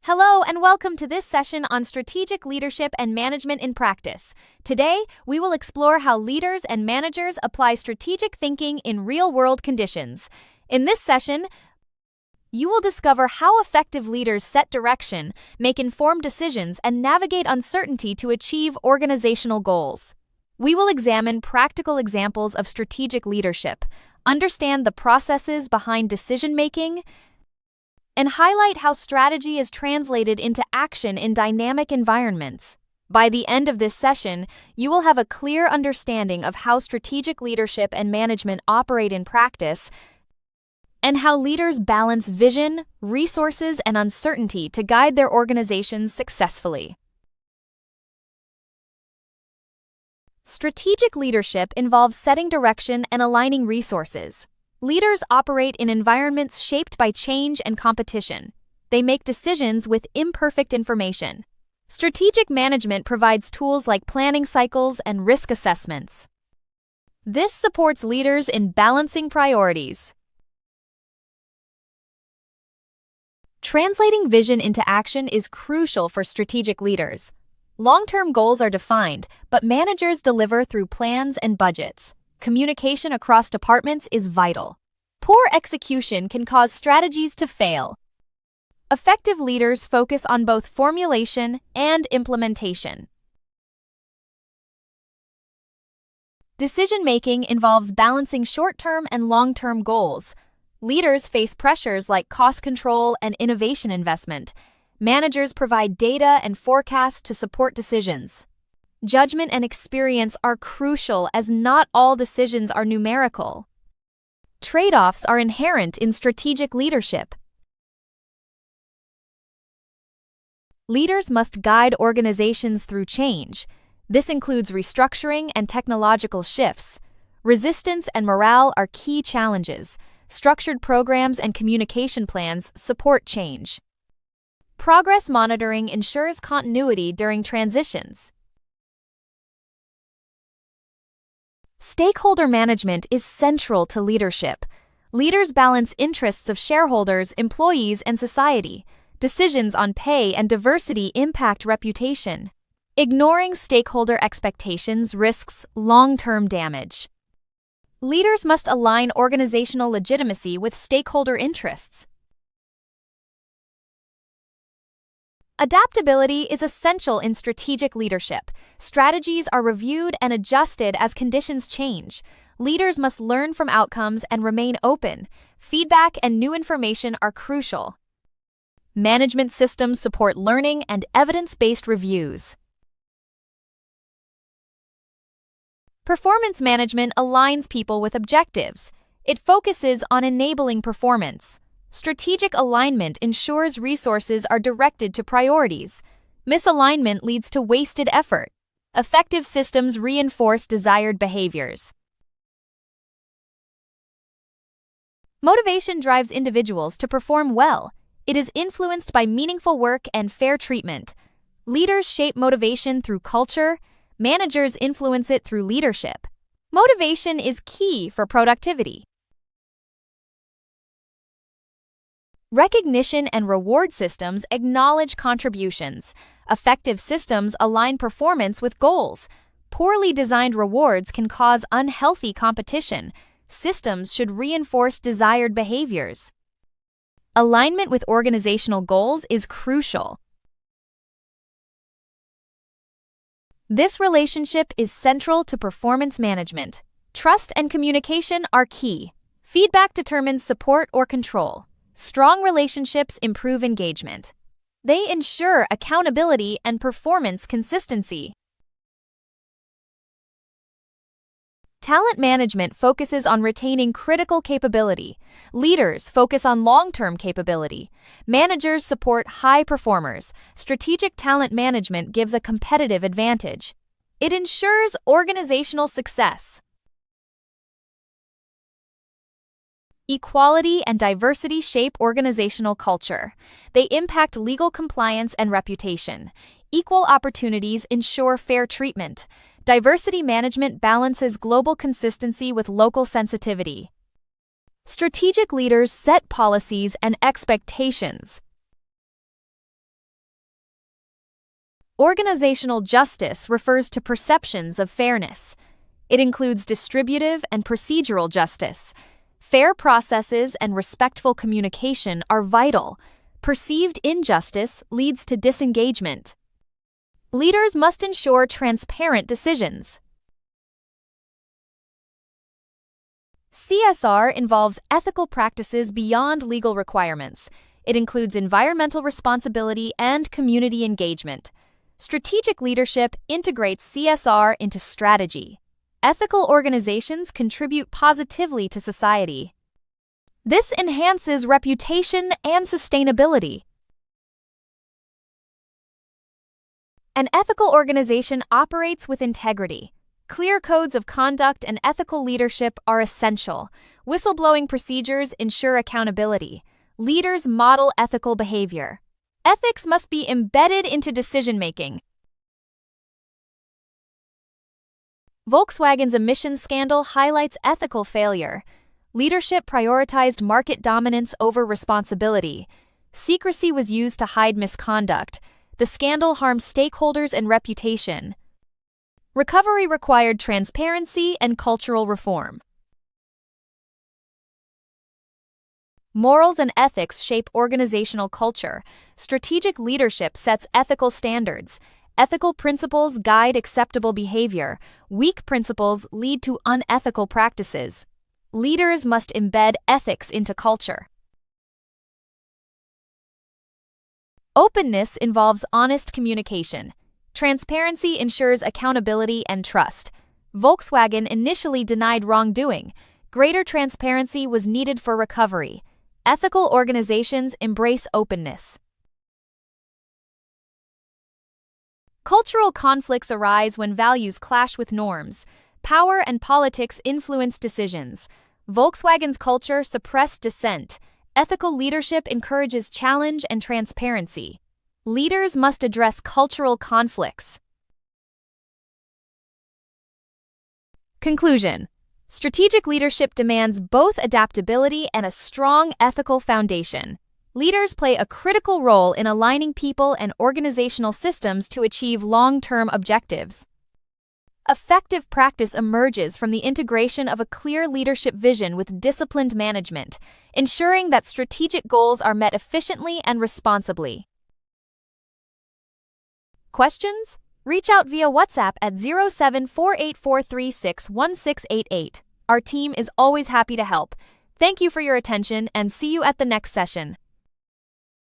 Hello and welcome to this session on strategic leadership and management in practice. Today, we will explore how leaders and managers apply strategic thinking in real-world conditions. In this session, you will discover how effective leaders set direction, make informed decisions, and navigate uncertainty to achieve organizational goals. We will examine practical examples of strategic leadership, understand the processes behind decision-making, and highlight how strategy is translated into action in dynamic environments. By the end of this session, you will have a clear understanding of how strategic leadership and management operate in practice and how leaders balance vision, resources, and uncertainty to guide their organizations successfully. Strategic leadership involves setting direction and aligning resources. Leaders operate in environments shaped by change and competition. They make decisions with imperfect information. Strategic management provides tools like planning cycles and risk assessments. This supports leaders in balancing priorities. Translating vision into action is crucial for strategic leaders. Long-term goals are defined, but managers deliver through plans and budgets. Communication across departments is vital. Poor execution can cause strategies to fail. Effective leaders focus on both formulation and implementation. Decision-making involves balancing short-term and long-term goals. Leaders face pressures like cost control and innovation investment. Managers provide data and forecasts to support decisions. Judgment and experience are crucial as not all decisions are numerical. Trade-offs are inherent in strategic leadership. Leaders must guide organizations through change. This includes restructuring and technological shifts. Resistance and morale are key challenges. Structured programs and communication plans support change. Progress monitoring ensures continuity during transitions. Stakeholder management is central to leadership. Leaders balance interests of shareholders, employees, and society. Decisions on pay and diversity impact reputation. Ignoring stakeholder expectations risks long-term damage. Leaders must align organizational legitimacy with stakeholder interests. Adaptability is essential in strategic leadership. Strategies are reviewed and adjusted as conditions change. Leaders must learn from outcomes and remain open. Feedback and new information are crucial. Management systems support learning and evidence-based reviews. Performance management aligns people with objectives. It focuses on enabling performance. Strategic alignment ensures resources are directed to priorities. Misalignment leads to wasted effort. Effective systems reinforce desired behaviors. Motivation drives individuals to perform well. It is influenced by meaningful work and fair treatment. Leaders shape motivation through culture. Managers influence it through leadership. Motivation is key for productivity. Recognition and reward systems acknowledge contributions. Effective systems align performance with goals. Poorly designed rewards can cause unhealthy competition. Systems should reinforce desired behaviors. Alignment with organizational goals is crucial. This relationship is central to performance management. Trust and communication are key. Feedback determines support or control. Strong relationships improve engagement. They ensure accountability and performance consistency. Talent management focuses on retaining critical capability. Leaders focus on long-term capability. Managers support high performers. Strategic talent management gives a competitive advantage. It ensures organizational success. Equality and diversity shape organizational culture. They impact legal compliance and reputation. Equal opportunities ensure fair treatment. Diversity management balances global consistency with local sensitivity. Strategic leaders set policies and expectations. Organizational justice refers to perceptions of fairness. It includes distributive and procedural justice. Fair processes and respectful communication are vital. Perceived injustice leads to disengagement. Leaders must ensure transparent decisions. CSR involves ethical practices beyond legal requirements. It includes environmental responsibility and community engagement. Strategic leadership integrates CSR into strategy. Ethical organizations contribute positively to society. This enhances reputation and sustainability. An ethical organization operates with integrity. Clear codes of conduct and ethical leadership are essential. Whistleblowing procedures ensure accountability. Leaders model ethical behavior. Ethics must be embedded into decision-making. Volkswagen's emissions scandal highlights ethical failure. Leadership prioritized market dominance over responsibility. Secrecy was used to hide misconduct. The scandal harmed stakeholders and reputation. Recovery required transparency and cultural reform. Morals and ethics shape organizational culture. Strategic leadership sets ethical standards. Ethical principles guide acceptable behavior. Weak principles lead to unethical practices. Leaders must embed ethics into culture. Openness involves honest communication. Transparency ensures accountability and trust. Volkswagen initially denied wrongdoing. Greater transparency was needed for recovery. Ethical organizations embrace openness. Cultural conflicts arise when values clash with norms. Power and politics influence decisions. Volkswagen's culture suppressed dissent. Ethical leadership encourages challenge and transparency. Leaders must address cultural conflicts. Conclusion: strategic leadership demands both adaptability and a strong ethical foundation. Leaders play a critical role in aligning people and organizational systems to achieve long-term objectives. Effective practice emerges from the integration of a clear leadership vision with disciplined management, ensuring that strategic goals are met efficiently and responsibly. Questions? Reach out via WhatsApp at 0748436168. Our team is always happy to help. Thank you for your attention and see you at the next session.